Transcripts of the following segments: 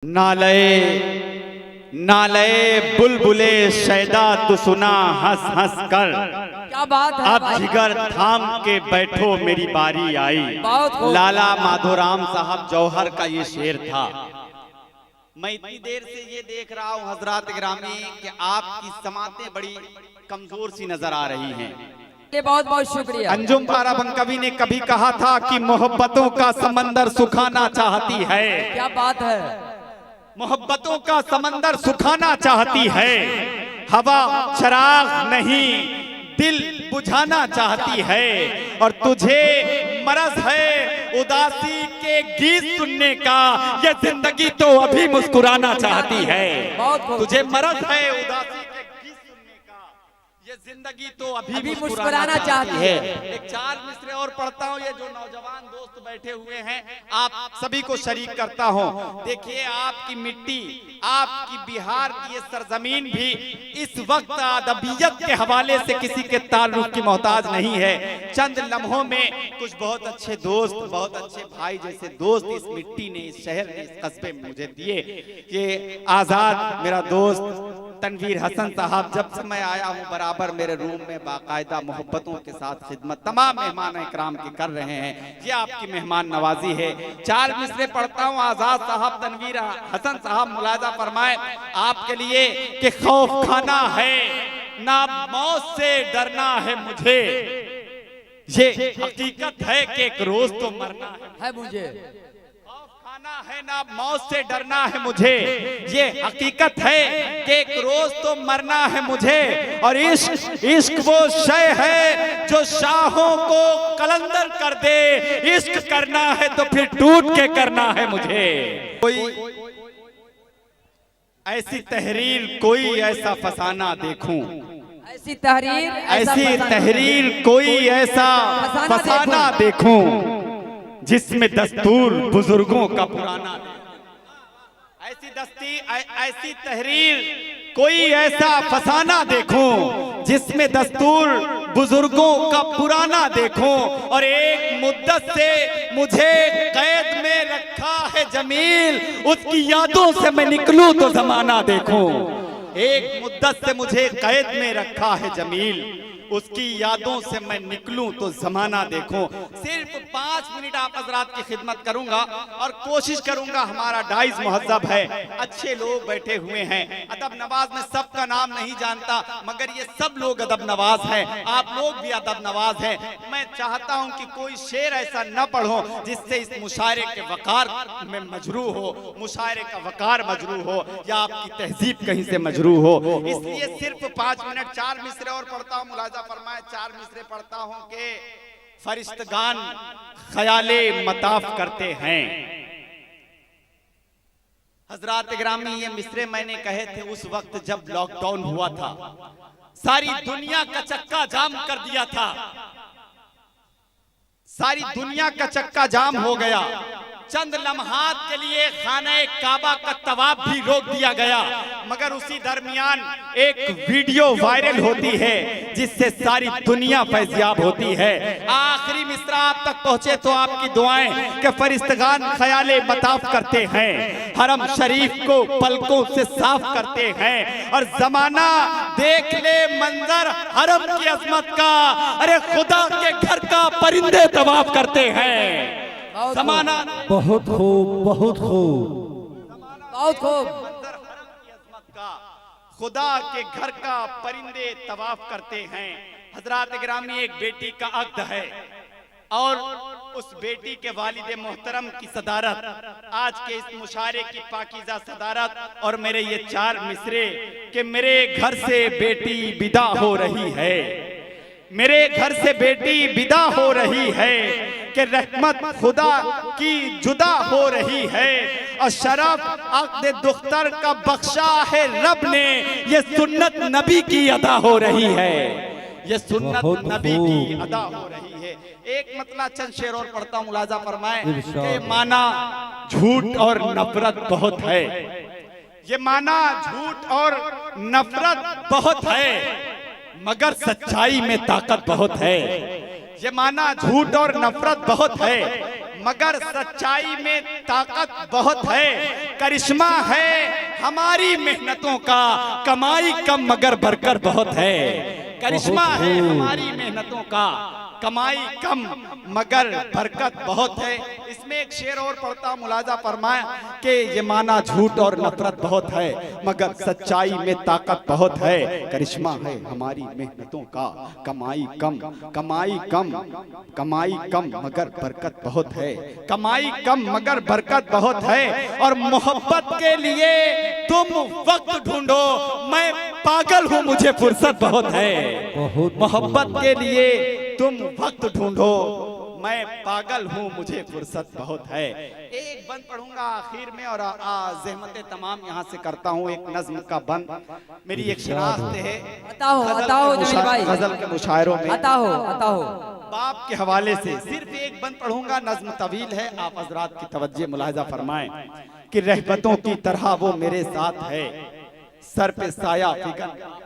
नालए नालए बुलबुले शैदा तू सुना हंस हंस कर। क्या बात है अब जिगर थाम के बैठो मेरी बारी आई। लाला माधोराम साहब जौहर का ये शेर था। मैं इतनी देर से ये देख रहा हूँ हजरात गिरामी कि आपकी समातें बड़ी कमजोर सी नजर आ रही हैं। बहुत बहुत शुक्रिया। अंजुम बाराबंकवी ने कभी कहा था कि मोहब्बतों का समंदर सुखाना चाहती है। क्या बात है। मोहब्बतों का समंदर सुखाना चाहती है। हवा चिराग नहीं दिल बुझाना चाहती है। और तुझे मरज है उदासी के गीत सुनने का, ये जिंदगी तो अभी मुस्कुराना चाहती है। तुझे मरज है उदासी के गीत सुनने का, ये जिंदगी तो अभी मुस्कुराना चाहती है। एक चार मिसरे और पढ़ता हूँ। ये जो नौजवान दोस्त बैठे हुए हैं आप सभी को शरीक करता हूँ। देखिए आपकी मिट्टी, आपकी बिहार की ये सरजमीन भी इस वक्त अदबियत के हवाले से किसी के ताल्लुक की मोहताज नहीं है। चंद लम्हों में कुछ बहुत अच्छे दोस्त, बहुत अच्छे भाई जैसे दोस्त इस मिट्टी ने, इस शहर ने, इस कस्बे में मुझे दिए। ये आजाद मेरा दोस्त तनवीर हसन साहब, जब से मैं आया हूँ बराबर मेरे रूम में बाकायदा मोहब्बतों के साथ खिदमत तमाम मेहमान इकराम की कर रहे हैं। ये आपकी मेहमान नवाजी है। चार मिसरे पढ़ता हूँ। आजाद साहब, तनवीर हसन साहब मुलाजा फरमाए आपके लिए कि खौफ खाना है ना मौत से डरना है मुझे, ये हकीकत है कि एक रोज तो मरना है मुझे। है ना मौत से डरना है मुझे, ये हकीकत है कि एक रोज तो मरना है मुझे। और इश्क इश्क वो शय है जो शाहों को कलंदर कर दे। इश्क करना है तो फिर टूट के करना है मुझे। कोई ऐसी तहरीर, कोई ऐसा फसाना देखूं, ऐसी तहरीर कोई ऐसा फसाना देखूं जिसमें दस्तूर बुजुर्गों का पुराना। ऐसी तहरीर कोई ऐसा फसाना देखूं जिसमें दस्तूर बुजुर्गों का पुराना देखूं। और एक मुद्दत से मुझे कैद में रखा है जमील, उसकी यादों से मैं निकलूं तो जमाना देखूं। एक मुद्दत से मुझे कैद में रखा है जमील, उसकी यादों से मैं निकलूं तो जमाना देखूं। सिर्फ 5 मिनट आप हजरात की खिदमत करूंगा और कोशिश करूंगा। हमारा डाइज मुहज्जब है, अच्छे लोग बैठे हुए हैं। अदब नवाज में सबका नाम नहीं जानता मगर ये सब लोग अदब नवाज हैं। आप लोग भी अदब नवाज हैं। मैं चाहता हूं कि कोई शेर ऐसा न पढ़ो जिससे इस मुशायरे के वकार में मजरू हो, मुशायरे का वकार मजरू हो या आपकी तहजीब कहीं से मजरू हो। इसलिए सिर्फ 5 मिनट 4 मिसरे और पढ़ता हूं। मुलाजा फरमाए 4 मिसरे पढ़ता हूं कि फरिश्तगान ख्याले मताफ करते हैं। हजरात गिरामी, ये मिसरे मैंने कहे थे उस वक्त जब लॉकडाउन हुआ था, सारी दुनिया का चक्का जाम कर दिया था। सारी दुनिया का चक्का जाम हो गया। चंद लम्हात के लिए खाने काबा का तवाफ भी रोक दिया गया। मगर उसी दरमियान एक वीडियो वायरल होती है जिससे सारी दुनिया फैज़याब होती है। आखिरी मिसरा आप तक पहुंचे तो आपकी दुआएं कि फरिश्तगान ख्याले मताफ करते हैं, हरम शरीफ को पलकों से साफ करते हैं। और जमाना देख ले मंजर हरम की अजमत का, अरे खुदा के घर का परिंदे तवाफ करते हैं। ज़माना बहुत खूब, बहुत खूब, बहुत खूब। खुदा के घर का परिंदे तवाफ करते हैं। हजरात गिरामी, एक बेटी का अक़्द है और उस बेटी के वालिद मोहतरम की सदारत, आज के इस मुशायरे की पाकीज़ा सदारत और मेरे ये 4 मिसरे कि मेरे घर से बेटी विदा हो रही है, मेरे घर से बेटी विदा हो रही है कि रहमत खुदा की जुदा हो रही है। और शरफ अक़्द दुख्तर का बख्शा है रब ने, ये सुन्नत नबी की अदा हो रही है, ये सुन्नत नबी की अदा हो रही है। एक मतलब चंद शेर और पढ़ता हूँ। मुलाजा फरमाए कि माना झूठ और नफरत बहुत है, ये माना झूठ और नफरत बहुत है मगर सच्चाई में ताकत बहुत है। ये माना झूठ और नफरत बहुत है मगर सच्चाई में ताकत बहुत है। करिश्मा है हमारी मेहनतों का, कमाई कम मगर बरकत बहुत है। करिश्मा है हमारी मेहनतों का, कमाई कम मगर बरकत बहुत है। इसमें एक शेर और पढ़ता, मुलाजा फरमाया कि ये माना झूठ और नफरत बहुत है मगर सच्चाई में ताकत बहुत है। करिश्मा है हमारी मेहनतों का, कमाई कम मगर बरकत बहुत है। कमाई कम मगर बरकत बहुत है। और मोहब्बत के लिए तुम वक्त ढूंढो, मैं पागल हूँ मुझे फुर्सत बहुत है। मोहब्बत के लिए तुम वक्त ढूंढो, मैं पागल हूँ मुझे फुर्सत बहुत है। एक बंद पढ़ूंगा आखिर में और ज़हमत तमाम यहाँ से करता हूँ। एक नज्म का बंद मेरी एक शनाख्त है। अताओ जमील भाई, गजल के मुशायरों में अताओ बाप के हवाले से सिर्फ एक बंद पढ़ूंगा। नज्म तवील है, आप हजरात की तवज्जो मुलाहिजा फरमाएं कि रहमतों की तरह वो मेरे साथ है, सर पे साया फिकर।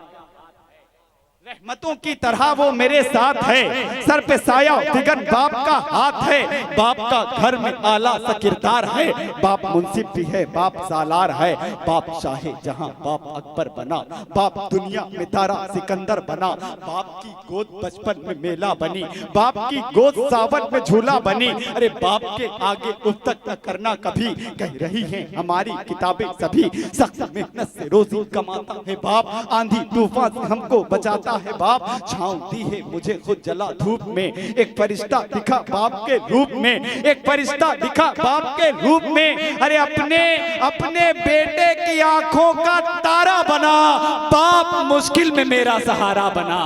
रहमतों की तरह वो मेरे साथ है, सर पे साया फिगर। बाप का हाथ है, बाप का घर में आला सा किरदार है। बाप मुंसिफ भी है, बाप सालार है, बाप शाहे जहां बाप अकबर बना। बाप दुनिया में तारा सिकंदर बना। बाप की गोद बचपन में मेला बनी, बाप की गोद सावन में झूला बनी। अरे बाप के आगे उफ्तक न करना कभी, कह रही हैं हमारी किताबें सभी। सख्त मेहनत से रोजी कमाता है बाप, आंधी तूफान से हमको बचाता है बाप। छांव दी है मुझे खुद जला धूप में, एक फरिश्ता दिखा बाप के रूप में, एक फरिश्ता दिखा बाप के रूप में। अरे अपने बेटे की आंखों का तारा बना, बाप मुश्किल में मेरा सहारा बना।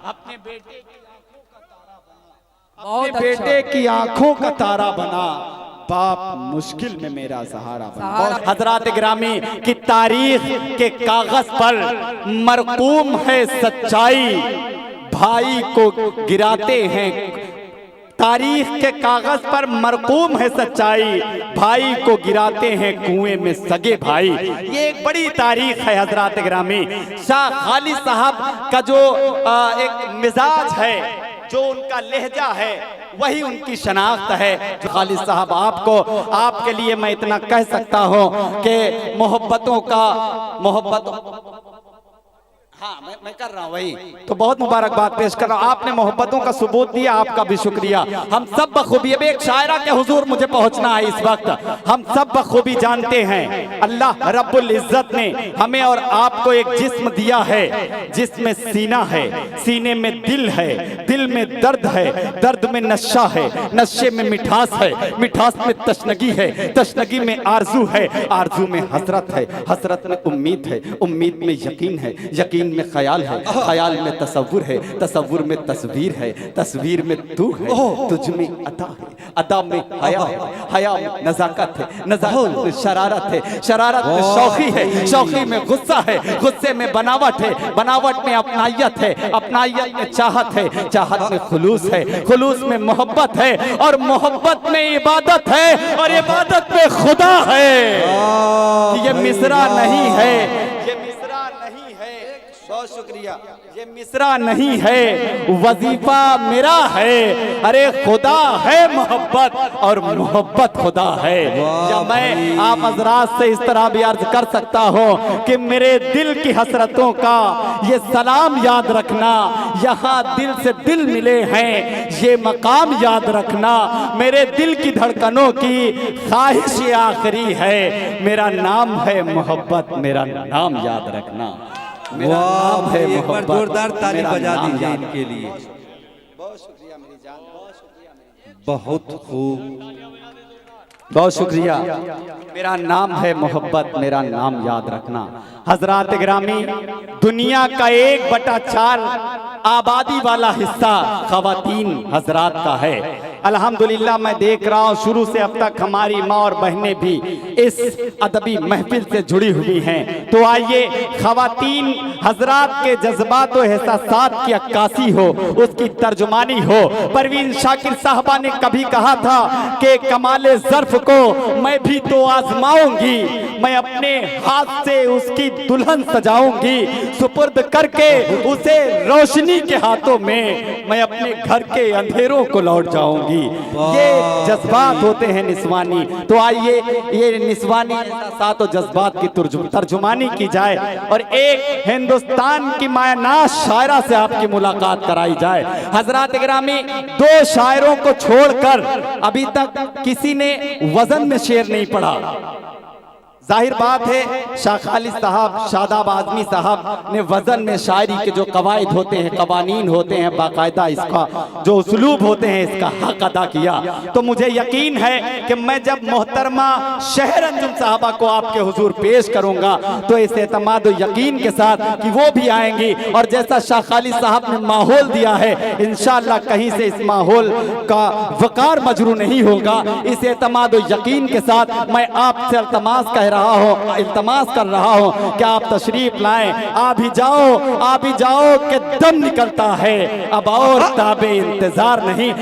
अपने बेटे की आंखों का तारा बना, अपने बेटे की आंखों का तारा बना, बाप मुश्किल में मेरा सहारा बना। हजरात गिरामी की तारीख के कागज पर मरकूम है सच्चाई, भाई को गिराते हैं। तारीख के कागज पर मरकूम है सच्चाई, भाई को गिराते हैं कुएं में सगे भाई। ये एक बड़ी तारीख है हजरात गिरामी। शाह खालिद साहब का जो एक मिजाज है, जो उनका लहजा है, वही उनकी शनाख्त है। जो खालिद साहब आपके लिए मैं इतना कह सकता हूँ कि मैं कर रहा हूँ वही तो बहुत मुबारकबाद पेश कर रहा हूँ। आपने मोहब्बतों का सबूत दिया, आपका भी शुक्रिया। हम सब बखूबी, अब एक शायरा के हुजूर मुझे पहुंचना है इस वक्त। हम सब बखूबी जानते हैं अल्लाह रब्बुल इज्जत ने हमें और आपको एक जिस्म दिया है, जिसमें सीना है, सीने में दिल है, दिल में दर्द है, दर्द में नशा है, नशे में मिठास है, मिठास में तशनगी है, तशनगी में आरजू है, आरजू में हसरत है, हसरत में उम्मीद है, उम्मीद में यकीन है, यकीन में ख्याल है, ख्याल में तसव्वुर है, तसव्वुर में तस्वीर है, तस्वीर में तू है, तुझ में अता है, अता में हया है, हया में नजाकत है, नजाकत में शरारत है, शरारत में शौखी है, शौखी में गुस्सा है, गुस्से में बनावट है, बनावट में अपनायत है, अपनायत में चाहत है, चाहत में खुलूस है, खुलूस में मोहब्बत है, और मोहब्बत में इबादत है, और इबादत में खुदा है। ये मिसरा नहीं है, ये मिसरा नहीं है, बहुत शुक्रिया, ये मिसरा नहीं है, वजीफा मेरा है। अरे खुदा है मोहब्बत और मोहब्बत खुदा है। या मैं आप हजरात से इस तरह भी अर्ज कर सकता हूँ कि मेरे दिल की हसरतों का ये सलाम याद रखना, यहाँ दिल से दिल मिले हैं ये मकाम याद रखना। मेरे दिल की धड़कनों की ख्वाहिश ये आखिरी है, मेरा नाम है मोहब्बत, मेरा नाम याद रखना। वाह, एक बार जोरदार ताली बजा दीजिए इनके लिए। बहुत शुक्रिया मेरी जान, बहुत शुक्रिया मेरी जान, बहुत खूब, बहुत शुक्रिया। मेरा नाम है मोहब्बत, मेरा नाम याद रखना। हजरात गिरामी, दुनिया का 1/4 आबादी वाला हिस्सा खवातीन हजरात का है। अल्हम्दुलिल्लाह मैं देख रहा हूँ शुरू से अब तक हमारी माँ और बहनें भी इस अदबी महफिल से जुड़ी हुई हैं। तो आइए खवातीन हजरात के जज्बात और एहसासात की अक्कासी हो, उसकी तर्जुमानी हो। परवीन शाकिर साहबा ने कभी कहा था कि कमाले ज़र्फ को मैं भी तो आजमाऊंगी, मैं अपने हाथ से उसकी दुल्हन सजाऊंगी, सुपुर्द करके उसे रोशनी के हाथों में मैं अपने घर के अंधेरों को लौट जाऊंगी। ये जज्बात होते हैं निस्वानी। तो आइए ये निस्वानी एहसासात और जज्बात की तर्जुमानी की जाए और एक हिंदुस्तान की मायानाश शायरा से आपकी मुलाकात कराई जाए। हजरात गिरामी, दो शायरों को छोड़कर अभी तक किसी ने वजन में शेर नहीं पढ़ा। जाहिर बात है शाह खालिद साहब, शादाब आजमी साहब ने वजन में शायरी के जो कवायद होते हैं, कवानीन होते हैं, बाकायदा इसका जो उसलूब होते हैं, इसका हक अदा किया। तो मुझे यकीन है कि मैं जब मोहतरमा शहर अंजुम साहबा को आपके हुजूर पेश करूंगा तो इस एतमाद और यकीन के साथ कि वो भी आएंगी और जैसा शाह खालिद साहब ने माहौल दिया है, इंशाअल्लाह कहीं से इस माहौल का वकार मजरू नहीं होगा। इस एतमाद और यकीन के साथ मैं आपसे इल्तमास इल्तमास कर रहा हूँ कि आप तशरीफ लाएं। आ भी जाओ के दम निकलता है, अब और ताबे इंतजार नहीं।